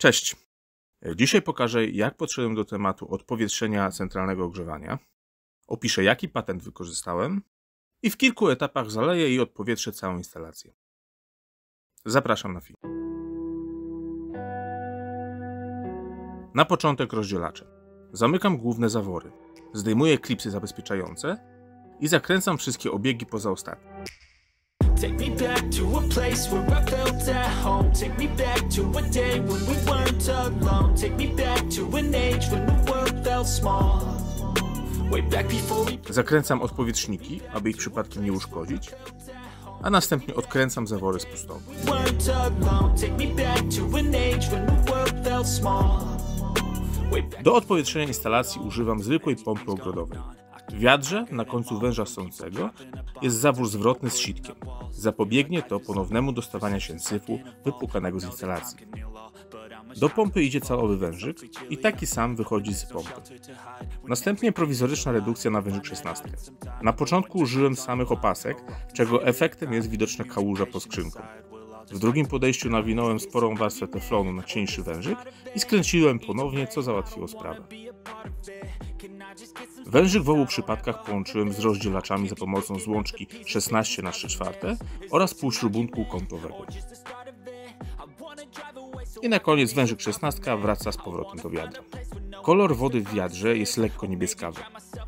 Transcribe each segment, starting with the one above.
Cześć! Dzisiaj pokażę, jak podszedłem do tematu odpowietrzenia centralnego ogrzewania. Opiszę, jaki patent wykorzystałem i w kilku etapach zaleję i odpowietrzę całą instalację. Zapraszam na film. Na początek rozdzielacze. Zamykam główne zawory, zdejmuję klipsy zabezpieczające i zakręcam wszystkie obiegi poza ostatnim. Take me back to a place where I felt at home. Take me back to a day when we weren't alone. Take me back to an age when the world felt small. Way back before we... Zakręcam odpowietrzniki, aby ich przypadkiem nie uszkodzić, a następnie odkręcam zawory spustowe. weren't alone. Take me back to an age when the world felt small. Way back... Do odpowietrzenia instalacji używam zwykłej pompy ogrodowej. W wiadrze na końcu węża ssącego jest zawór zwrotny z sitkiem. Zapobiegnie to ponownemu dostawaniu się syfu wypłukanego z instalacji. Do pompy idzie calowy wężyk i taki sam wychodzi z pompy. Następnie prowizoryczna redukcja na wężyk 16. Na początku użyłem samych opasek, czego efektem jest widoczna kałuża pod skrzynką. W drugim podejściu nawinąłem sporą warstwę teflonu na cieńszy wężyk i skręciłem ponownie, co załatwiło sprawę. Wężyk w obu przypadkach połączyłem z rozdzielaczami za pomocą złączki 16×3/4 oraz półśrubunku kątowego. I na koniec wężyk 16 wraca z powrotem do wiadra. Kolor wody w wiadrze jest lekko niebieskawy.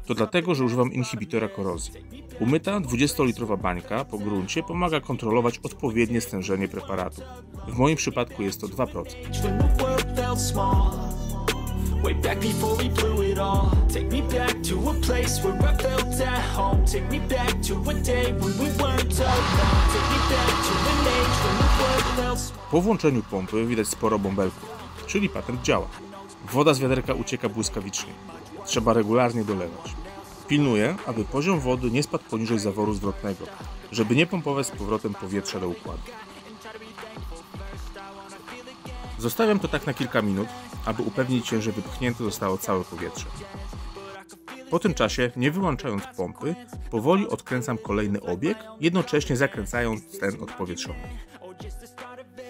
To dlatego, że używam inhibitora korozji. Umyta 20-litrowa bańka po gruncie pomaga kontrolować odpowiednie stężenie preparatu. W moim przypadku jest to 2%. when the world felt small. Way back before we blew it all. Take me back to a place where I felt at home. Take me back to a day when we weren't alone. Take me back to an age when the world felt small. Po włączeniu pompy widać sporo bąbelków, czyli patent działa. Woda z wiaderka ucieka błyskawicznie. Trzeba regularnie dolewać. Pilnuję, aby poziom wody nie spadł poniżej zaworu zwrotnego, żeby nie pompować z powrotem powietrza do układu. Zostawiam to tak na kilka minut, aby upewnić się, że wypchnięte zostało całe powietrze. Po tym czasie, nie wyłączając pompy, powoli odkręcam kolejny obieg, jednocześnie zakręcając ten odpowietrzony.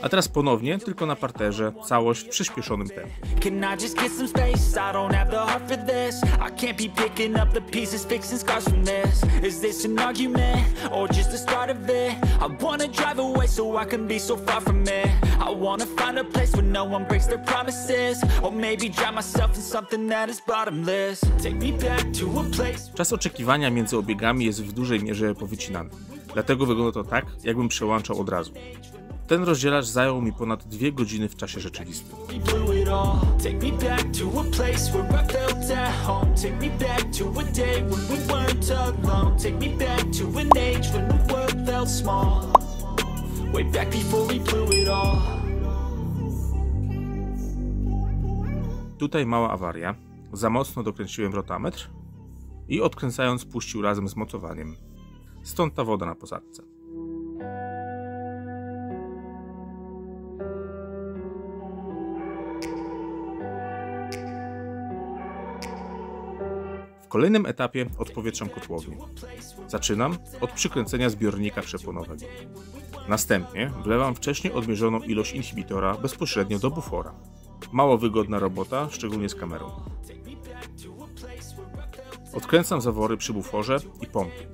A teraz ponownie, tylko na parterze, całość w przyspieszonym tempie. Can I just get some space? I don't have the heart for this. I can't be picking up the pieces, fixing scars from this. Is this an argument or just the start of it? I wanna drive away so I can be so far from it. I wanna find a place where no one breaks their promises. Or maybe drown myself in something that is bottomless. Take me back to a place. Czas oczekiwania między obiegami jest w dużej mierze powycinany. Dlatego wygląda to tak, jakbym przełączał od razu. Ten rozdzielacz zajął mi ponad 2 godziny w czasie rzeczywistym. We blew it all. Take me back to a place where I felt at home. Take me back to a day when we weren't alone. Take me back to an age when the world felt small. Way back before we blew it all. Tutaj mała awaria. Za mocno dokręciłem rotametr i odkręcając puścił razem z mocowaniem. Stąd ta woda na posadce. W kolejnym etapie odpowietrzam kotłownię. Zaczynam od przykręcenia zbiornika przepłonowego. Następnie wlewam wcześniej odmierzoną ilość inhibitora bezpośrednio do bufora. Mało wygodna robota, szczególnie z kamerą. Odkręcam zawory przy buforze i pompie.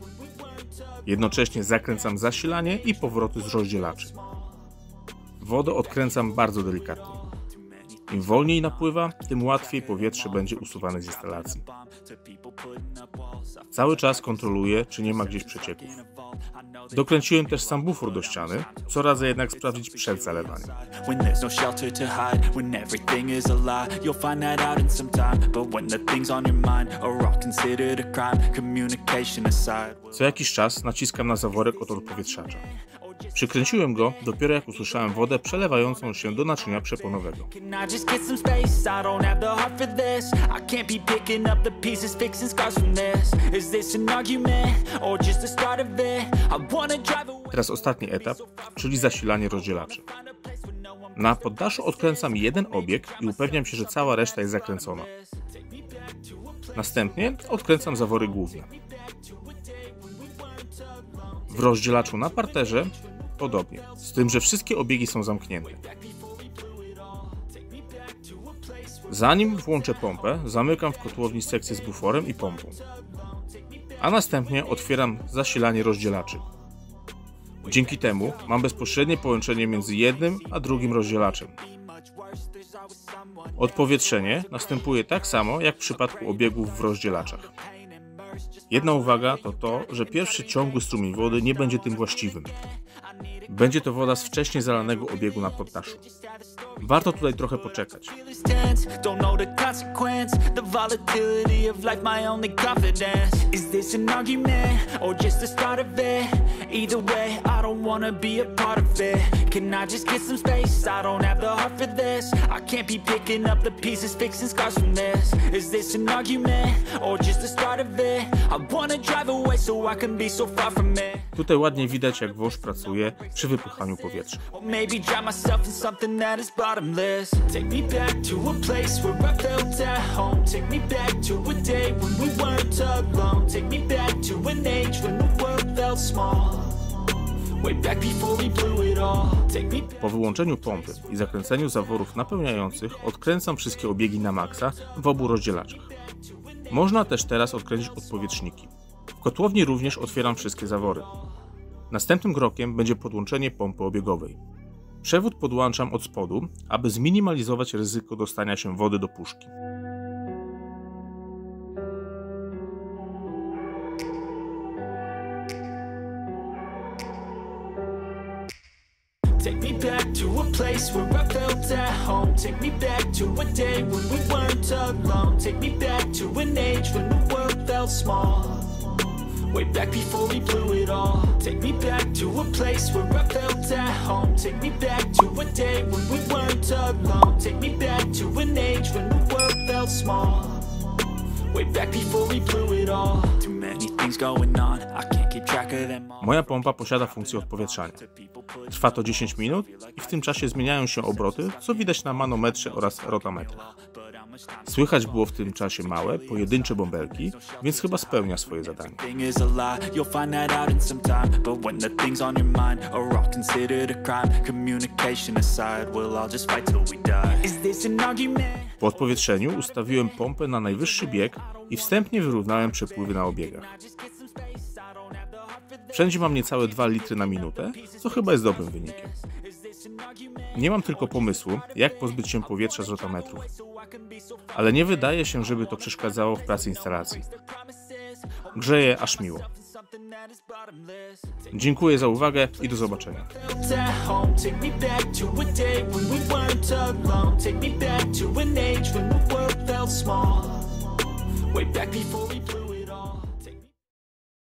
Jednocześnie zakręcam zasilanie i powroty z rozdzielaczy. Wodę odkręcam bardzo delikatnie. Im wolniej napływa, tym łatwiej powietrze będzie usuwane z instalacji. Cały czas kontroluję, czy nie ma gdzieś przecieków. Dokręciłem też sam bufor do ściany, co radzę jednak sprawdzić przed zalewaniem. When there's no shelter to hide, when everything is a lie, you'll find that out in some time. But when the things on your mind are all considered a crime, communication aside. Co jakiś czas naciskam na zaworek od odpowietrzacza. Przykręciłem go dopiero jak usłyszałem wodę przelewającą się do naczynia przepłonowego. Can I just get some space? I don't have the heart for this. I can't be picking up the pieces, fixing scars from this. Is this an argument or just the start of it? I wanna drive away. Teraz ostatni etap, czyli zasilanie rozdzielaczy. Na poddaszu odkręcam jeden obieg i upewniam się, że cała reszta jest zakręcona. Następnie odkręcam zawory główne. W rozdzielaczu na parterze podobnie, z tym, że wszystkie obiegi są zamknięte. Zanim włączę pompę, zamykam w kotłowni sekcję z buforem i pompą, a następnie otwieram zasilanie rozdzielaczy. Dzięki temu mam bezpośrednie połączenie między jednym a drugim rozdzielaczem. Odpowietrzenie następuje tak samo jak w przypadku obiegów w rozdzielaczach. Jedna uwaga to to, że pierwszy ciągły strumień wody nie będzie tym właściwym. Będzie to woda z wcześniej zalanego obiegu na poddaszu. Warto tutaj trochę poczekać. Tutaj ładnie widać, jak wąż pracuje przy wypychaniu powietrza. Take me back to a place where I felt at home. Take me back to a day when we weren't alone. Take me back to an age when the world felt small. Way back before we blew it all. Take me back. Po wyłączeniu pompy i zakręceniu zaworów napełniających odkręcam wszystkie obiegi na maksa w obu rozdzielaczach. Można też teraz odkręcić odpowietrzniki. W kotłowni również otwieram wszystkie zawory. Następnym krokiem będzie podłączenie pompy obiegowej. Przewód podłączam od spodu, aby zminimalizować ryzyko dostania się wody do puszki. Take me back to a place where I felt at home. Take me back to a day when we weren't alone. Take me back to an age when the world felt small. Way back before we blew it all. Take me back to a place where I felt at home. Take me back to a day when we weren't alone. Take me back to an age when the world felt small. Way back before we blew it all. Too many things going on. I can't keep track of them all. Moja pompa posiada funkcję odpowietrzania. Trwa to 10 minut i w tym czasie zmieniają się obroty, co widać na manometrze oraz rotametrach. Słychać było w tym czasie małe, pojedyncze bąbelki, więc chyba spełnia swoje zadanie. Po odpowietrzeniu ustawiłem pompę na najwyższy bieg i wstępnie wyrównałem przepływy na obiegach. Wszędzie mam niecałe 2 litry na minutę, co chyba jest dobrym wynikiem. Nie mam tylko pomysłu, jak pozbyć się powietrza z rotametrów, ale nie wydaje się, żeby to przeszkadzało w pracy instalacji. Grzeje aż miło. Dziękuję za uwagę i do zobaczenia. Way back before we